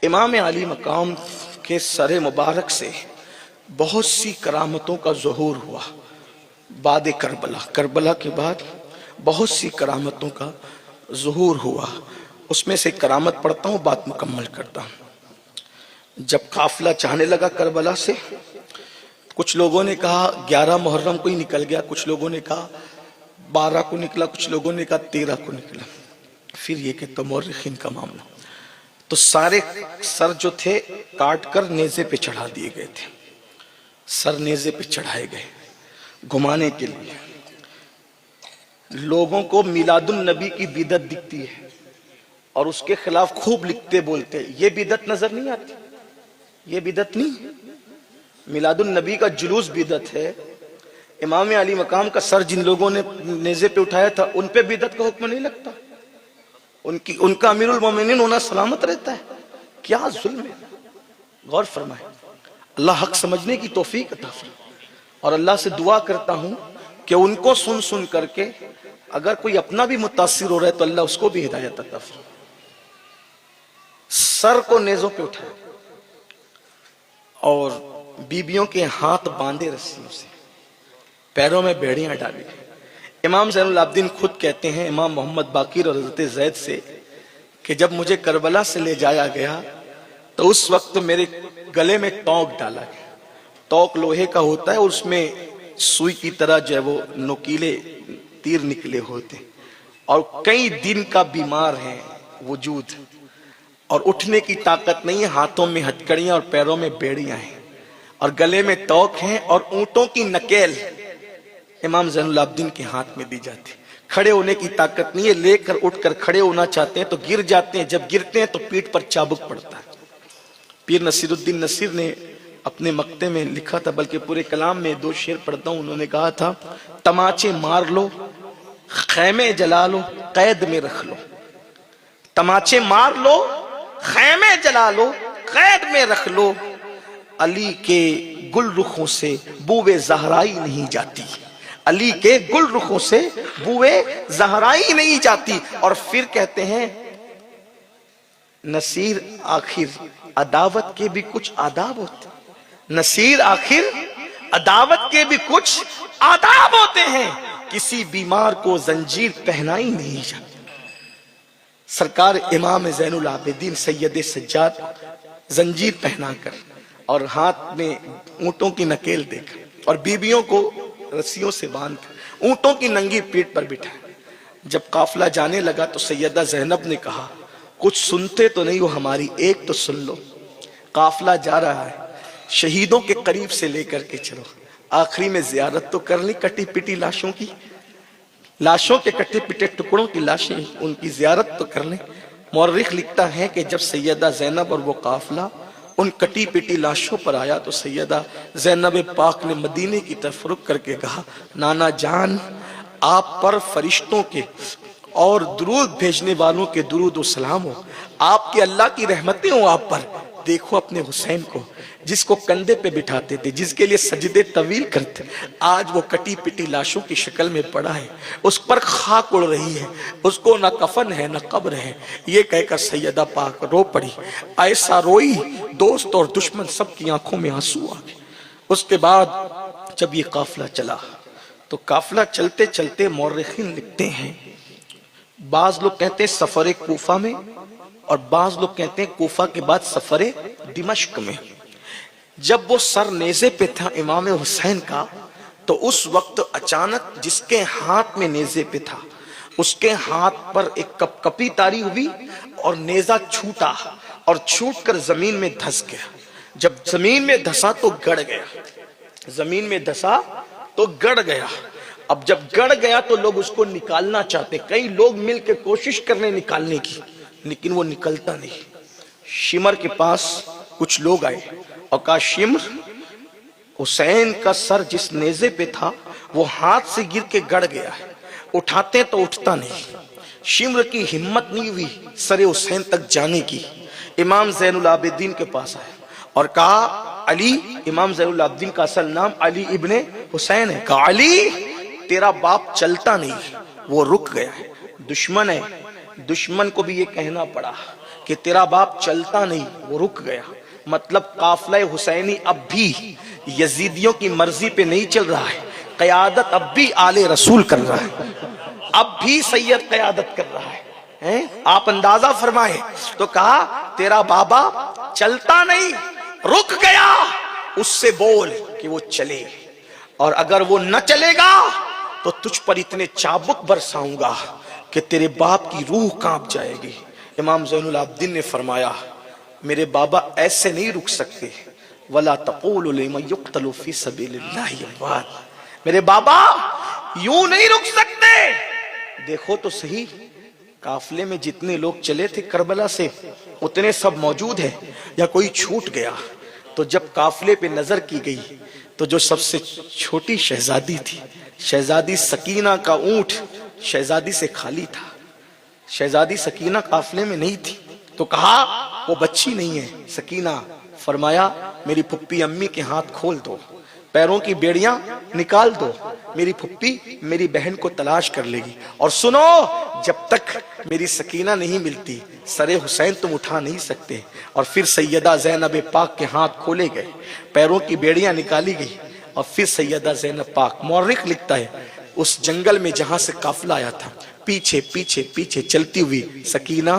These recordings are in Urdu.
امام علی مقام کے سر مبارک سے بہت سی کرامتوں کا ظہور ہوا بعد کربلا کے بعد بہت سی کرامتوں کا ظہور ہوا. اس میں سے کرامت پڑھتا ہوں، بات مکمل کرتا ہوں. جب قافلہ جانے لگا کربلا سے، کچھ لوگوں نے کہا 11 محرم کو ہی نکل گیا، کچھ لوگوں نے کہا 12 کو نکلا، کچھ لوگوں نے کہا 13 کو نکلا. پھر یہ کہ مورخین کا معاملہ، تو سارے سر جو تھے کاٹ کر نیزے پہ چڑھا دیے گئے تھے. سر نیزے پہ چڑھائے گئے گھمانے کے لیے. لوگوں کو میلاد النبی کی بدعت دکھتی ہے اور اس کے خلاف خوب لکھتے بولتے، یہ بدعت نظر نہیں آتی. یہ بدعت نہیں، میلاد النبی کا جلوس بدعت ہے. امام علی مقام کا سر جن لوگوں نے نیزے پہ اٹھایا تھا ان پہ بدعت کا حکم نہیں لگتا. ان کا امیر المومنین ہونا سلامت رہتا ہے. کیا ظلم ہے، غور فرمائے. اللہ حق سمجھنے کی توفیق عطا فرمائے. اور اللہ سے دعا کرتا ہوں کہ ان کو سن کر کے اگر کوئی اپنا بھی متاثر ہو رہا ہے تو اللہ اس کو بھی ہدایت عطا فرمائے. سر کو نیزوں پہ اٹھایا اور بیبیوں کے ہاتھ باندھے رسیوں سے، پیروں میں بیڑیاں ڈالی. امام زین العابدین خود کہتے ہیں امام محمد باقر اور حضرت زید سے کہ جب مجھے کربلا سے لے جایا گیا تو اس وقت میرے گلے میں توق ڈالا گیا. توق لوہے کا ہوتا ہے اور اس میں سوئی کی طرح جو ہے وہ نوکیلے تیر نکلے ہوتے ہیں. اور کئی دن کا بیمار ہے وجود اور اٹھنے کی طاقت نہیں ہے. ہاتھوں میں ہتھکڑیاں اور پیروں میں بیڑیاں ہیں اور گلے میں توق ہیں اور اونٹوں کی نکیل امام زین العابدین کے ہاتھ میں دی جاتی. کھڑے ہونے کی طاقت نہیں ہے، لے کر اٹھ کر کھڑے ہونا چاہتے ہیں تو گر جاتے ہیں. جب گرتے ہیں تو پیٹھ پر چابک پڑتا ہے. پیر نصیر الدین نصیر نے اپنے مقطع میں لکھا تھا، بلکہ پورے کلام میں 2 شعر پڑھتا ہوں. انہوں نے کہا تھا تماچے مار لو خیمے جلا لو قید میں رکھ لو. تماچے مار لو خیمے جلا لو قید میں رکھ لو. علی کے گل رخوں سے بوئے زہرائی نہیں جاتی. علی کے گل رخوں سے بوئے زہرائی نہیں جاتی. اور پھر کہتے ہیں نصیر آخر عداوت کے بھی کچھ آداب ہوتے. نصیر آخر عداوت کے بھی کچھ آداب ہوتے ہیں. کسی بیمار کو زنجیر پہنائی نہیں جاتی. سرکار امام زین العابدین سید سجاد زنجیر پہنا کر اور ہاتھ میں اونٹوں کی نکیل دے کر اور بیبیوں کو رسیوں سے باندھ کر اونٹوں کی ننگی پیٹ پر بٹھا. جب قافلہ جانے لگا تو سیدہ زینب نے کہا کچھ سنتے تو نہیں ہو ہماری، ایک تو سن لو. قافلہ جا رہا ہے، شہیدوں کے قریب سے لے کر کے چلو. آخری میں زیارت تو کر لی کٹی پٹی لاشوں کی، لاشوں کے کٹے پٹے ٹکڑوں کی لاشیں، ان کی زیارت تو کر لیں. مورخ لکھتا ہے کہ جب سیدہ زینب اور وہ قافلہ ان کٹی پٹی لاشوں پر آیا تو سیدہ زینب پاک نے مدینے کی طرف رک کر کے کہا نانا جان آپ پر فرشتوں کے اور درود بھیجنے والوں کے درود و سلام ہو. آپ کے اللہ کی رحمتیں ہوں آپ پر. دیکھو اپنے حسین کو جس کو کندھے پہ بٹھاتے تھے، جس کے لیے سجدے طویل کرتے، آج وہ کٹی پٹی لاشوں کی شکل میں پڑا ہے. اس پر خاک اڑ رہی ہے، اس کو نہ کفن ہے نہ قبر ہے. یہ کہہ کر سیدہ پاک رو پڑی. ایسا روئی دوست اور دشمن سب کی آنکھوں میں آنسو آ گئے. اس کے بعد جب یہ قافلہ چلا تو قافلہ چلتے چلتے مورخین لکھتے ہیں، بعض لوگ کہتے ہیں سفر کوفہ میں اور بعض لوگ کہتے ہیں کوفہ کے بعد سفر دمشق میں. جب وہ سر نیزے پہ تھا امام حسین کا تو اس وقت اچانک جس کے ہاتھ میں نیزے پہ تھا اس کے ہاتھ پر ایک کپ کپی تاری ہوئی اور نیزہ چھوٹا اور چھوٹ کر زمین میں دھس گیا. جب زمین میں دھسا تو گڑ گیا. زمین میں دھسا تو گڑ گیا. اب جب گڑ گیا تو لوگ اس کو نکالنا چاہتے، کئی لوگ مل کے کوشش کرنے نکالنے کی، لیکن وہ نکلتا نہیں. شمر کے پاس کچھ لوگ آئے اور کہا شمر حسین کا سر جس نیزے پہ تھا وہ ہاتھ سے گر کے گڑ گیا ہے، اٹھاتے تو اٹھتا نہیں. شمر کی ہمت نہیں ہوئی سر حسین تک جانے کی. امام زین العابدین کے پاس آئے اور کہا علی، امام زین العابدین کا اصل نام علی ابن حسین ہے، کہا علی تیرا باپ چلتا نہیں، وہ رک گیا ہے. دشمن ہے، دشمن کو بھی یہ کہنا پڑا کہ تیرا باپ چلتا نہیں، وہ رک گیا۔ مطلب قافلہ حسینی اب بھی یزیدیوں کی مرضی پہ نہیں چل رہا ہے، قیادت اب بھی آل رسول کر رہا ہے، اب بھی سید قیادت کر رہا ہے۔ آپ اندازہ فرمائیں تو کہا تیرا بابا چلتا نہیں، رک گیا، اس سے بول کہ وہ چلے، اور اگر وہ نہ چلے گا تو تجھ پر اتنے چابک برساؤں گا کہ تیرے باپ کی روح کانپ جائے گی۔ امام زین العابدین نے فرمایا میرے بابا ایسے نہیں رک سکتے، وَلَا تَقُولُ لِمَنْ يُقْتَلُ فِي سَبِيلِ اللَّهِ أَمْوَاتٌ، میرے بابا یوں نہیں رک سکتے۔ دیکھو تو صحیح، قافلے میں جتنے لوگ چلے تھے کربلا سے اتنے سب موجود ہیں یا کوئی چھوٹ گیا؟ تو جب قافلے پہ نظر کی گئی تو جو سب سے چھوٹی شہزادی تھی، شہزادی سکینہ کا اونٹ شہزادی سے خالی تھا، شہزادی سکینہ قافلے میں نہیں تھی، تو کہا وہ بچی نہیں ہے سکینہ، فرمایا میری پھپھی امی کے ہاتھ کھول دو، پیروں کی بیڑیاں نکال دو، میری پھپھی میری بہن کو تلاش کر لے گی، اور سنو جب تک میری سکینہ نہیں ملتی سر حسین تم اٹھا نہیں سکتے۔ اور پھر سیدہ زینب پاک کے ہاتھ کھولے گئے، پیروں کی بیڑیاں نکالی گئی، اور پھر سیدہ زینب پاک، مورخ لکھتا ہے اس جنگل میں جہاں سے قافلہ آیا تھا پیچھے پیچھے پیچھے چلتی ہوئی سکینہ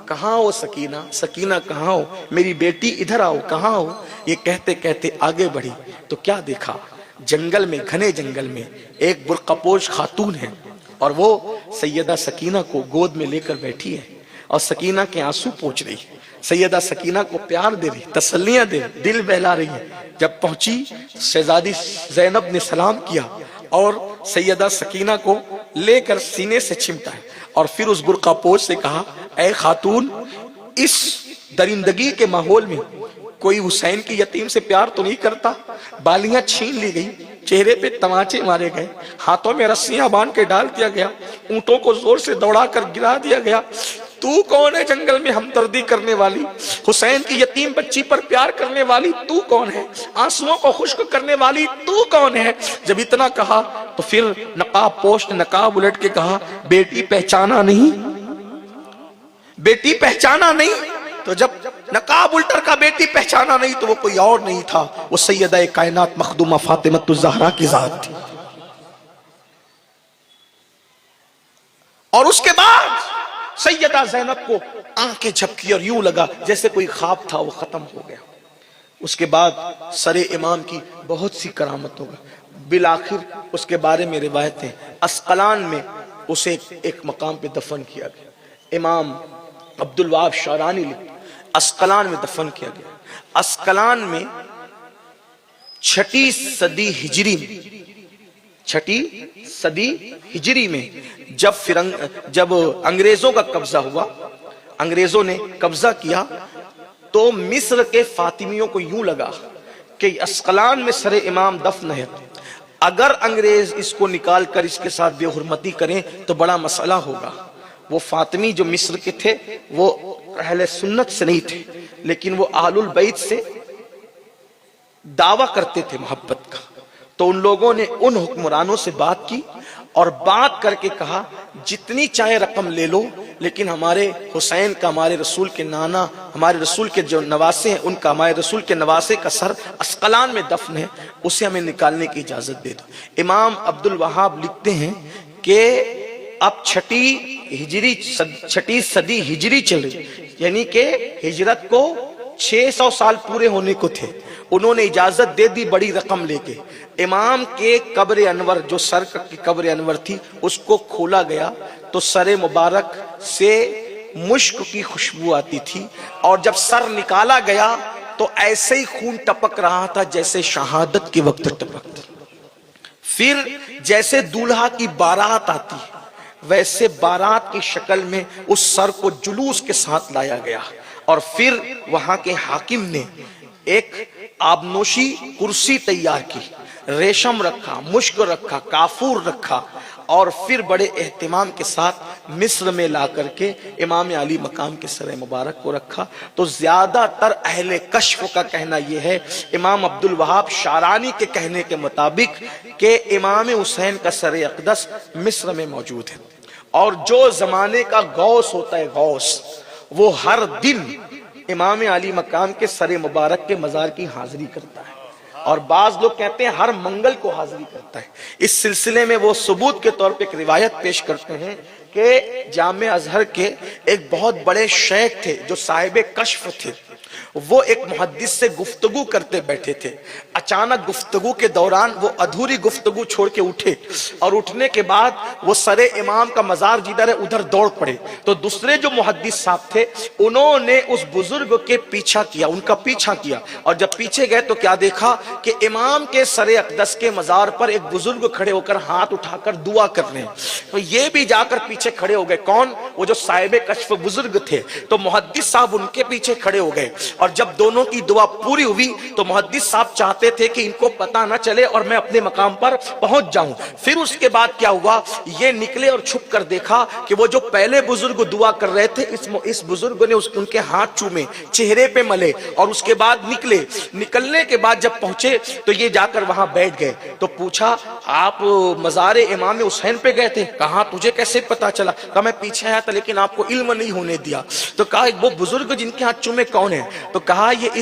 کہاں ہو، سکینہ سکینہ کہاں ہو، میری بیٹی ادھر آؤ، کہاں ہو، یہ کہتے کہتے آگے بڑھی تو کیا دیکھا، جنگل میں، گھنے جنگل میں ایک برقع پوش خاتون ہے، اور وہ سیدہ سکینہ کو گود میں لے کر بیٹھی ہے، اور سکینہ کے آنسو پوچھ رہی ہے، سیدہ سکینہ کو پیار دے رہی، تسلیاں دے رہی، دل بہلا رہی ہے۔ جب پہنچی شہزادی زینب نے سلام کیا اور سیدہ سکینہ کو لے کر سینے سے چمٹا ہے، اور پھر اس برقع پوش سے کہا اے خاتون، اس درندگی کے ماحول میں کوئی حسین کی یتیم سے پیار تو نہیں کرتا؟ بالیاں چھین لی گئی، چہرے پہ تماچے مارے گئے، ہاتھوں میں رسیاں باندھ کے ڈال دیا گیا، اونٹوں کو زور سے دوڑا کر گرا دیا گیا، تو کون ہے جنگل میں ہمدردی کرنے والی، حسین کی یتیم بچی پر پیار کرنے والی تو کون ہے، آنسوؤں کو خشک کرنے والی تو کون ہے؟ جب اتنا کہا تو پھر نقاب پوش نے نقاب الٹ کے کہا بیٹی پہچانا نہیں، بیٹی پہچانا نہیں؟ تو جب نقاب الٹر کا بیٹی پہچانا نہیں تو وہ کوئی اور نہیں تھا، وہ سیدہ کائنات مخدومہ فاطمۃ الزہرا کی ذات تھی۔ اور اس کے بعد سیدہ زینب کو آنکھیں جھپکی اور یوں لگا جیسے کوئی خواب تھا وہ ختم ہو گیا۔ اس کے بعد سر امام کی بہت سی کرامت ہوگا، بالآخر اس کے بارے میں روایتیں، اسقلان میں اسے ایک مقام پہ دفن کیا گیا، امام عبدالوہاب شعرانی لکھتے اسقلان میں دفن کیا گیا۔ اسقلان میں چھٹی صدی ہجری میں جب انگریزوں کا قبضہ ہوا، انگریزوں نے قبضہ کیا تو مصر کے فاطمیوں کو یوں لگا کہ اسقلان میں سر امام دفن ہے، اگر انگریز اس کو نکال کر اس کے ساتھ بے حرمتی کریں تو بڑا مسئلہ ہوگا۔ وہ فاطمی جو مصر کے تھے وہ اہل سنت سے نہیں تھے، لیکن وہ اہل البیت سے دعویٰ کرتے تھے محبت کا، تو ان لوگوں نے ان حکمرانوں سے بات کی اور بات کر کے کہا جتنی چاہے رقم لے لو، لیکن ہمارے حسین کا، ہمارے رسول کے نانا، ہمارے رسول کے جو نواسے ہیں ان کا، ہمارے رسول کے نواسے کا سر اسقلان میں دفن ہے، اسے ہمیں نکالنے کی اجازت دے دو۔ امام عبدالوہاب لکھتے ہیں کہ اب چھٹی صدی ہجری چل رہی، یعنی کہ ہجرت کو 600 سال پورے ہونے کو تھے، انہوں نے اجازت دے دی بڑی رقم لے کے۔ امام کے قبر انور، جو سر کی قبر انور تھی، اس کو کھولا گیا تو سر مبارک سے مشک کی خوشبو آتی تھی، اور جب سر نکالا گیا تو ایسے ہی خون ٹپک رہا تھا جیسے شہادت کے وقت ٹپکتا۔ پھر جیسے دولہا کی بارات آتی ویسے بارات کی شکل میں اس سر کو جلوس کے ساتھ لایا گیا، اور پھر وہاں کے حاکم نے ایک آبنوشی کرسی تیار کی، ریشم رکھا، مشک رکھا، کافور رکھا، اور پھر بڑے اہتمام کے ساتھ مصر میں لا کر کے امام علی مقام کے سر مبارک کو رکھا۔ تو زیادہ تر اہل کشف کا کہنا یہ ہے، امام عبدالوہاب شعرانی کے کہنے کے مطابق، کہ امام حسین کا سر اقدس مصر میں موجود ہے، اور جو زمانے کا غوث ہوتا ہے، غوث، وہ ہر دن امام علی مقام کے سر مبارک کے مزار کی حاضری کرتا ہے، اور بعض لوگ کہتے ہیں ہر منگل کو حاضری کرتا ہے۔ اس سلسلے میں وہ ثبوت کے طور پہ ایک روایت پیش کرتے ہیں کہ جامع ازہر کے ایک بہت بڑے شیخ تھے جو صاحب کشف تھے، وہ ایک محدث سے گفتگو کرتے بیٹھے تھے، اچانک گفتگو کے دوران وہ ادھوری گفتگو چھوڑ کے اٹھے، اور اٹھنے کے بعد وہ سر امام کا مزار جدھر ہے ادھر دوڑ پڑے۔ تو دوسرے جو محدث صاحب تھے انہوں نے اس بزرگ کے پیچھا کیا، ان کا پیچھا کیا، اور جب پیچھے گئے تو کیا دیکھا کہ امام کے سر اقدس کے مزار پر ایک بزرگ کھڑے ہو کر ہاتھ اٹھا کر دعا کر رہے ہیں۔ تو یہ بھی جا کر پیچھے کھڑے ہو گئے، کون؟ وہ جو صاحب کشف بزرگ تھے۔ تو محدث صاحب ان کے پیچھے کھڑے ہو گئے، اور جب دونوں کی دعا پوری ہوئی تو محدث صاحب چاہتے تھے کہ ان کو پتہ نہ چلے اور میں اپنے مقام پر پہنچ جاؤں۔ پھر اس کے بعد کیا ہوا، یہ نکلے اور چھپ کر دیکھا کہ وہ جو پہلے بزرگ دعا کر رہے تھے اس بزرگ نے ان کے ہاتھ چومے، چہرے پہ ملے، اور اس کے بعد نکلے۔ نکلنے کے بعد جب پہنچے تو یہ جا کر وہاں بیٹھ گئے۔ تو پوچھا آپ مزار امام حسین پہ گئے تھے؟ کہا تجھے کیسے پتا چلا؟ کہا میں پیچھے آیا تھا لیکن آپ کو علم نہیں ہونے دیا۔ تو کہا وہ بزرگ جن کے ہاتھ چومے کون ہے؟ تو کہا یہ اس